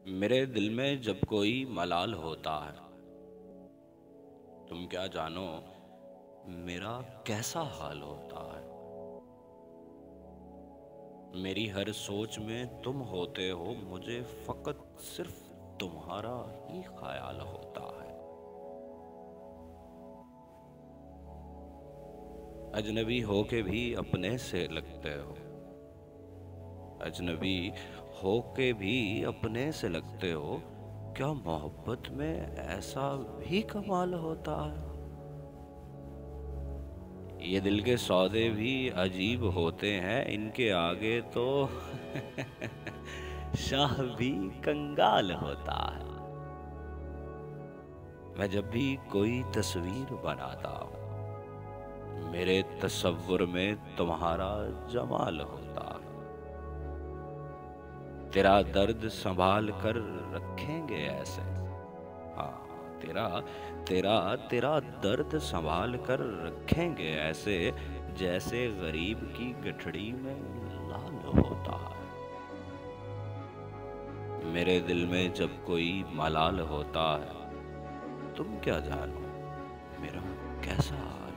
मेरे दिल में जब कोई मलाल होता है, तुम क्या जानो मेरा कैसा हाल होता है। मेरी हर सोच में तुम होते हो, मुझे फकत सिर्फ तुम्हारा ही ख्याल होता है। अजनबी होके भी अपने से लगते हो, अजनबी होके भी अपने से लगते हो। क्या मोहब्बत में ऐसा भी कमाल होता है। ये दिल के सौदे भी अजीब होते हैं, इनके आगे तो शाह भी कंगाल होता है। मैं जब भी कोई तस्वीर बनाता हूँ, मेरे तस्वुर में तुम्हारा जमाल होता है। तेरा दर्द संभाल कर रखेंगे ऐसे, हाँ तेरा तेरा तेरा दर्द संभाल कर रखेंगे ऐसे, जैसे गरीब की गठड़ी में लाल होता है। मेरे दिल में जब कोई मलाल होता है, तुम क्या जानो मेरा कैसा हाल